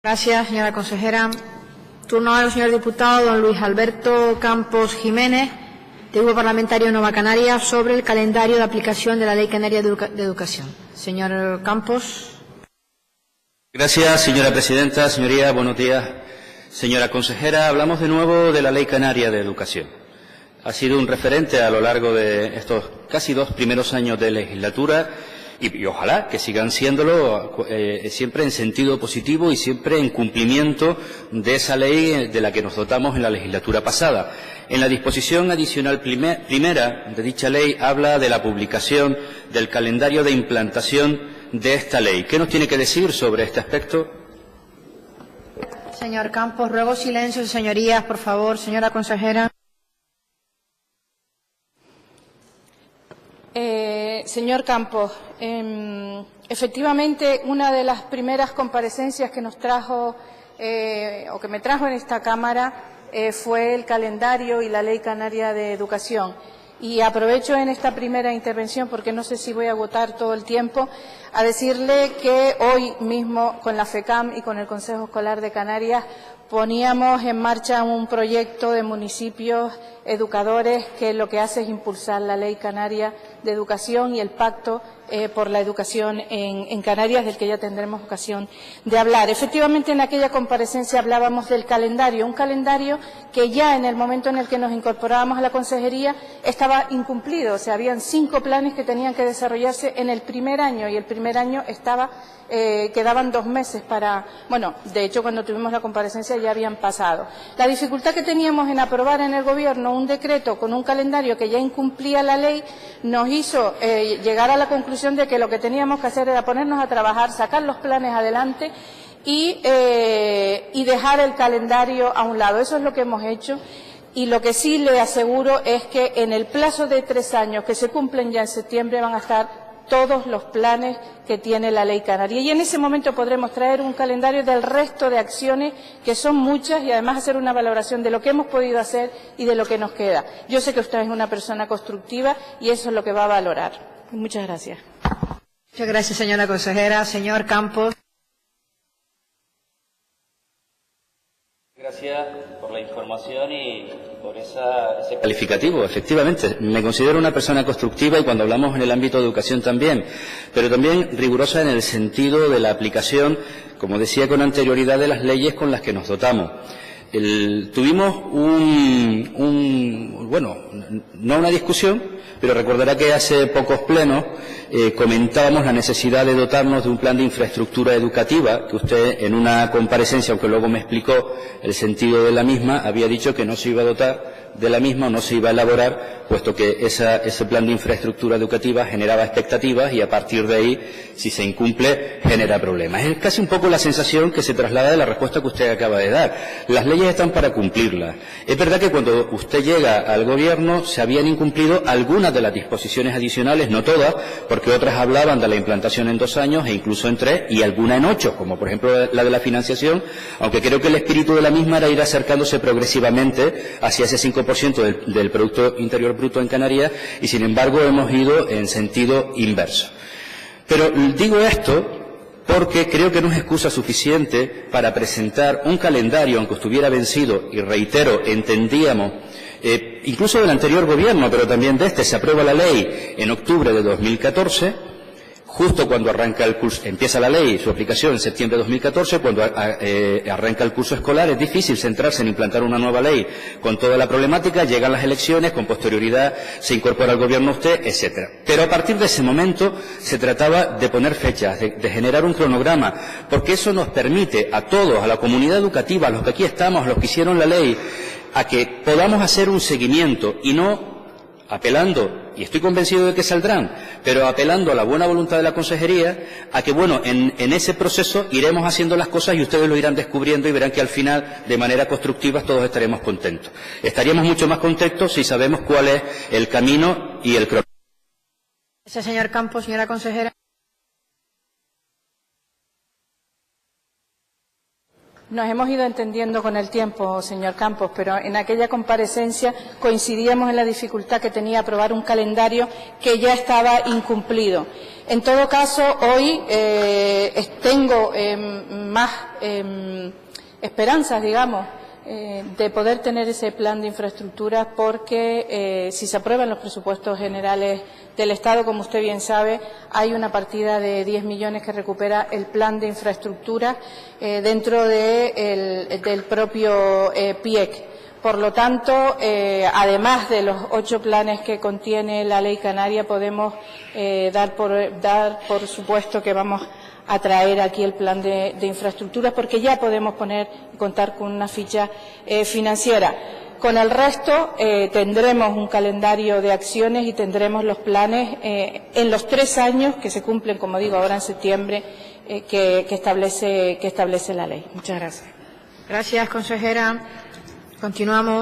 Gracias, señora consejera. Turno al señor diputado don Luis Alberto Campos Jiménez, del Grupo Parlamentario Nova Canarias, sobre el calendario de aplicación de la Ley Canaria de Educación. Señor Campos. Gracias, señora presidenta. Señorías, buenos días. Señora consejera, hablamos de nuevo de la Ley Canaria de Educación. Ha sido un referente a lo largo de estos casi 2 primeros años de legislatura y ojalá que sigan siéndolo siempre en sentido positivo y siempre en cumplimiento de esa ley de la que nos dotamos en la legislatura pasada. En la disposición adicional primera de dicha ley habla de la publicación del calendario de implantación de esta ley. ¿Qué nos tiene que decir sobre este aspecto? Señor Campos, ruego silencio, señorías, por favor. Señora consejera. Señor Campos, efectivamente, una de las primeras comparecencias que nos trajo o que me trajo en esta Cámara fue el calendario y la Ley Canaria de Educación. Y aprovecho en esta primera intervención, porque no sé si voy a agotar todo el tiempo, a decirle que hoy mismo con la FECAM y con el Consejo Escolar de Canarias poníamos en marcha un proyecto de municipios educadores que lo que hace es impulsar la Ley Canaria de Educación y el Pacto por la Educación en Canarias, del que ya tendremos ocasión de hablar. Efectivamente, en aquella comparecencia hablábamos del calendario, un calendario que ya en el momento en el que nos incorporábamos a la consejería estaba incumplido. O sea, habían 5 planes que tenían que desarrollarse en el primer año y el primer año quedaban 2 meses para... Bueno, de hecho, cuando tuvimos la comparecencia ya habían pasado. La dificultad que teníamos en aprobar en el Gobierno un decreto con un calendario que ya incumplía la ley nos hizo llegar a la conclusión de que lo que teníamos que hacer era ponernos a trabajar, sacar los planes adelante y dejar el calendario a un lado. Eso es lo que hemos hecho. Y lo que sí le aseguro es que en el plazo de 3 años, que se cumplen ya en septiembre, van a estar todos los planes que tiene la Ley Canaria. Y en ese momento podremos traer un calendario del resto de acciones, que son muchas, y además hacer una valoración de lo que hemos podido hacer y de lo que nos queda. Yo sé que usted es una persona constructiva y eso es lo que va a valorar. Muchas gracias. Muchas gracias, señora consejera. Señor Campos. Gracias por la información y por ese calificativo. Efectivamente, me considero una persona constructiva y cuando hablamos en el ámbito de educación también, pero también rigurosa en el sentido de la aplicación, como decía con anterioridad, de las leyes con las que nos dotamos. Tuvimos bueno, no una discusión, pero recordará que hace pocos plenos comentábamos la necesidad de dotarnos de un plan de infraestructura educativa, que usted en una comparecencia, aunque luego me explicó el sentido de la misma, había dicho que no se iba a dotar de la misma o no se iba a elaborar, puesto que ese plan de infraestructura educativa generaba expectativas y a partir de ahí, si se incumple, genera problemas. Es casi un poco la sensación que se traslada de la respuesta que usted acaba de dar. Las leyes están para cumplirlas. Es verdad que cuando usted llega al Gobierno se habían incumplido algunas de las disposiciones adicionales, no todas, porque otras hablaban de la implantación en 2 años e incluso en 3 y alguna en 8, como por ejemplo la de la financiación, aunque creo que el espíritu de la misma era ir acercándose progresivamente hacia ese 5% del Producto Interior Bruto en Canarias y, sin embargo, hemos ido en sentido inverso. Pero digo esto porque creo que no es excusa suficiente para presentar un calendario, aunque estuviera vencido, y reitero, entendíamos, incluso del anterior Gobierno, pero también de este, se aprueba la ley en octubre de 2014, justo cuando arranca el curso, empieza la ley, su aplicación en septiembre de 2014, cuando arranca el curso escolar, es difícil centrarse en implantar una nueva ley con toda la problemática, llegan las elecciones, con posterioridad se incorpora al Gobierno usted, etcétera. Pero a partir de ese momento se trataba de poner fechas, de generar un cronograma, porque eso nos permite a todos, a la comunidad educativa, a los que aquí estamos, a los que hicieron la ley, a que podamos hacer un seguimiento y no apelando, y estoy convencido de que saldrán, pero apelando a la buena voluntad de la consejería, a que, bueno, en ese proceso iremos haciendo las cosas y ustedes lo irán descubriendo y verán que al final, de manera constructiva, todos estaremos contentos. Estaríamos mucho más contentos si sabemos cuál es el camino y el cronograma. Gracias, señor Campos. Señora consejera. Nos hemos ido entendiendo con el tiempo, señor Campos, pero en aquella comparecencia coincidíamos en la dificultad que tenía aprobar un calendario que ya estaba incumplido. En todo caso, hoy tengo más esperanzas, digamos, de poder tener ese plan de infraestructuras porque si se aprueban los presupuestos generales del Estado, como usted bien sabe, hay una partida de 10 millones que recupera el plan de infraestructuras dentro del propio PIEC. Por lo tanto, además de los 8 planes que contiene la Ley Canaria, podemos dar por supuesto que vamos a traer aquí el plan de infraestructuras, porque ya podemos contar con una ficha financiera. Con el resto tendremos un calendario de acciones y tendremos los planes en los 3 años que se cumplen, como digo, ahora en septiembre, que establece la ley. Muchas gracias. Gracias, consejera. Continuamos.